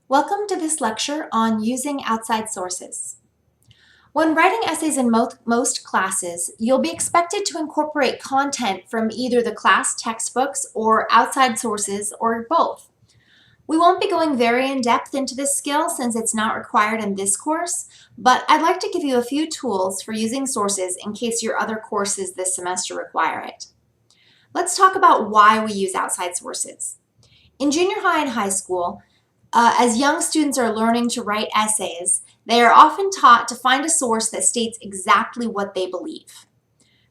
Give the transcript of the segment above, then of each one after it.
Welcome to this lecture on using outside sources. When writing essays in most classes, you'll be expected to incorporate content from either the class textbooks or outside sources or both. We won't be going very in-depth into this skill since it's not required in this course, but I'd like to give you a few tools for using sources in case your other courses this semester require it. Let's talk about why we use outside sources. In junior high and high school, as young students are learning to write essays, they are often taught to find a source that states exactly what they believe.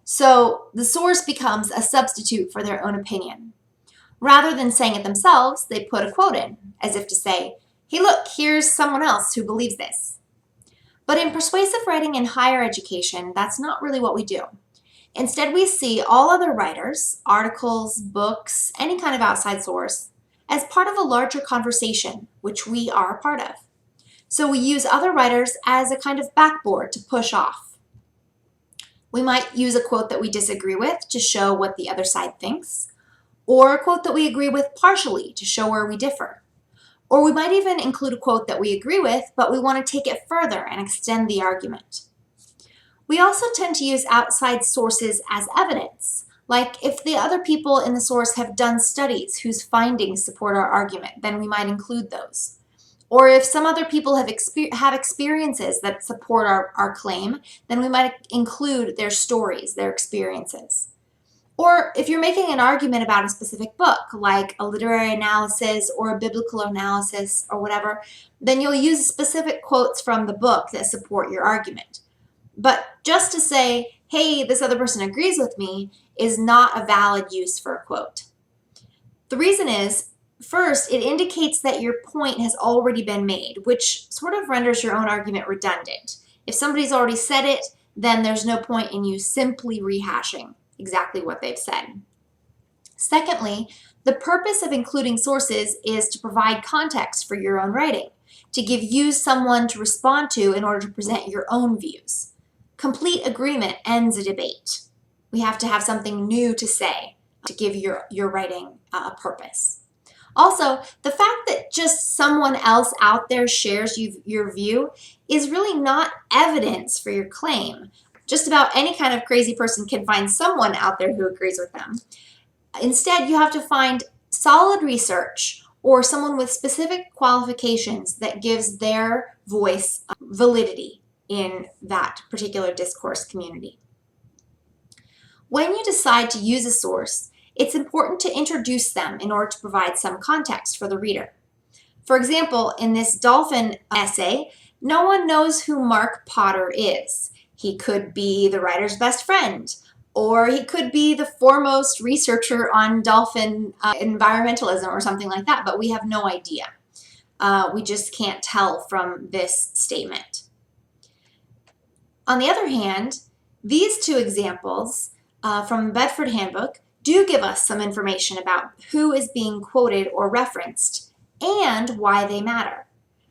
So the source becomes a substitute for their own opinion. Rather than saying it themselves, they put a quote in, as if to say, hey look, here's someone else who believes this. But in persuasive writing in higher education, that's not really what we do. Instead, we see all other writers, articles, books, any kind of outside source, as part of a larger conversation, which we are a part of. So we use other writers as a kind of backboard to push off. We might use a quote that we disagree with to show what the other side thinks, or a quote that we agree with partially to show where we differ. Or we might even include a quote that we agree with, but we want to take it further and extend the argument. We also tend to use outside sources as evidence. Like if the other people in the source have done studies whose findings support our argument, then we might include those. Or if some other people have experiences that support our claim, then we might include their stories, their experiences. Or if you're making an argument about a specific book, like a literary analysis or a biblical analysis or whatever, then you'll use specific quotes from the book that support your argument. But just to say, hey, this other person agrees with me, is not a valid use for a quote. The reason is, first, it indicates that your point has already been made, which sort of renders your own argument redundant. If somebody's already said it, then there's no point in you simply rehashing exactly what they've said. Secondly, the purpose of including sources is to provide context for your own writing, to give you someone to respond to in order to present your own views. Complete agreement ends a debate. We have to have something new to say to give your writing a purpose. Also, the fact that just someone else out there shares your view is really not evidence for your claim. Just about any kind of crazy person can find someone out there who agrees with them. Instead, you have to find solid research or someone with specific qualifications that gives their voice validity in that particular discourse community. When you decide to use a source, it's important to introduce them in order to provide some context for the reader. For example, in this dolphin essay, no one knows who Mark Potter is. He could be the writer's best friend, or he could be the foremost researcher on dolphin environmentalism or something like that, but we have no idea. We just can't tell from this statement. On the other hand, these two examples from the Bedford Handbook do give us some information about who is being quoted or referenced and why they matter.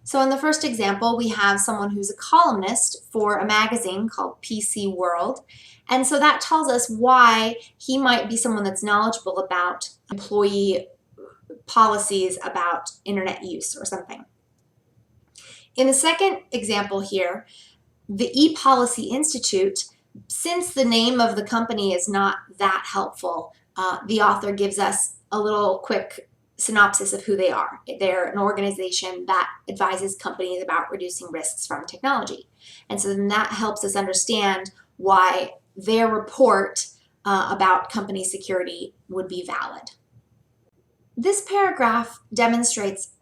So in the first example, we have someone who's a columnist for a magazine called PC World. And so that tells us why he might be someone that's knowledgeable about employee policies about internet use or something. In the second example here, the ePolicy Institute, since the name of the company is not that helpful, the author gives us a little quick synopsis of who they are. They're an organization that advises companies about reducing risks from technology. And so then that helps us understand why their report about company security would be valid. This paragraph demonstrates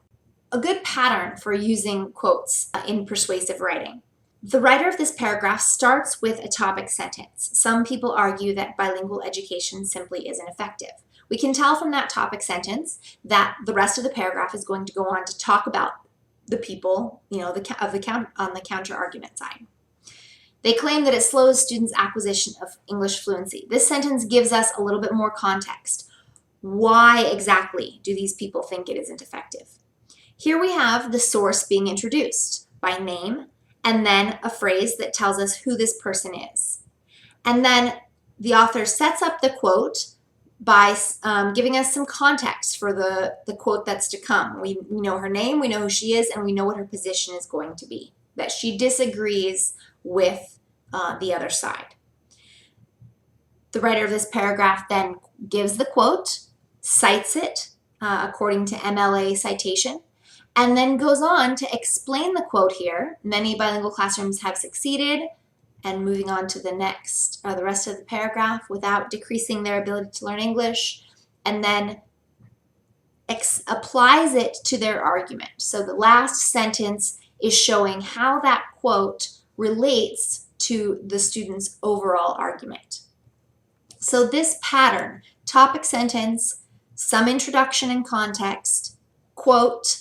a good pattern for using quotes in persuasive writing. The writer of this paragraph starts with a topic sentence. Some people argue that bilingual education simply isn't effective. We can tell from that topic sentence that the rest of the paragraph is going to go on to talk about the people, on the counter argument side. They claim that it slows students' acquisition of English fluency. This sentence gives us a little bit more context. Why exactly do these people think it isn't effective? Here we have the source being introduced by name, and then a phrase that tells us who this person is. And then the author sets up the quote by giving us some context for the quote that's to come. We know her name, we know who she is, and we know what her position is going to be, that she disagrees with the other side. The writer of this paragraph then gives the quote, cites it according to MLA citation, and then goes on to explain the quote here. Many bilingual classrooms have succeeded, and moving on to the next, or the rest of the paragraph, without decreasing their ability to learn English, and then applies it to their argument. So the last sentence is showing how that quote relates to the student's overall argument. So this pattern, topic sentence, some introduction and context, quote,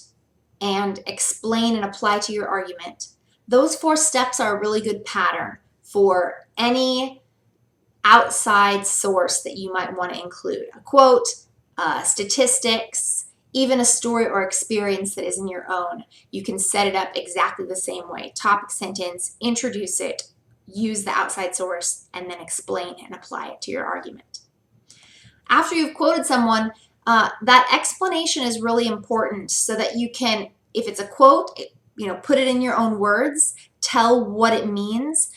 and explain and apply to your argument. Those 4 steps are a really good pattern for any outside source that you might want to include. A quote, statistics, even a story or experience that isn't your own. You can set it up exactly the same way. Topic sentence, introduce it, use the outside source, and then explain and apply it to your argument. After you've quoted someone, that explanation is really important so that you can, if it's a quote, put it in your own words, tell what it means.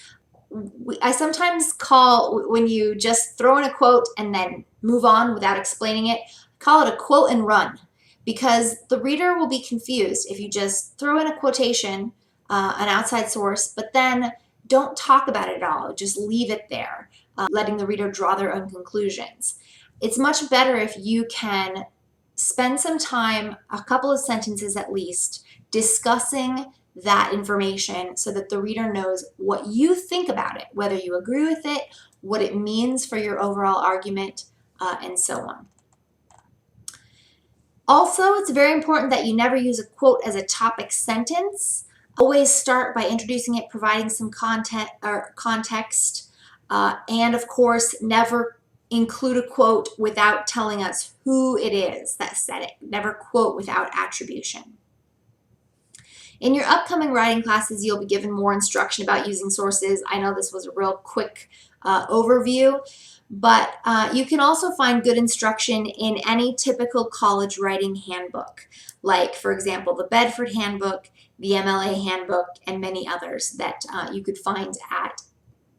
I sometimes call, when you just throw in a quote and then move on without explaining it, call it a quote and run, because the reader will be confused if you just throw in a quotation, an outside source, but then don't talk about it at all, just leave it there, letting the reader draw their own conclusions. It's much better if you can spend some time, a couple of sentences at least, discussing that information so that the reader knows what you think about it, whether you agree with it, what it means for your overall argument, and so on. Also, it's very important that you never use a quote as a topic sentence. Always start by introducing it, providing some content or context, and of course, never include a quote without telling us who it is that said it. Never quote without attribution. In your upcoming writing classes, you'll be given more instruction about using sources. I know this was a real quick overview, but you can also find good instruction in any typical college writing handbook, like, for example, the Bedford Handbook, the MLA Handbook, and many others that you could find at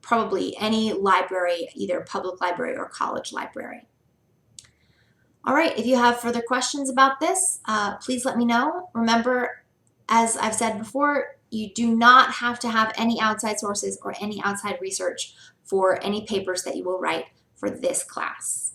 probably any library, either public library or college library. All right, if you have further questions about this, please let me know. Remember, as I've said before, you do not have to have any outside sources or any outside research for any papers that you will write for this class.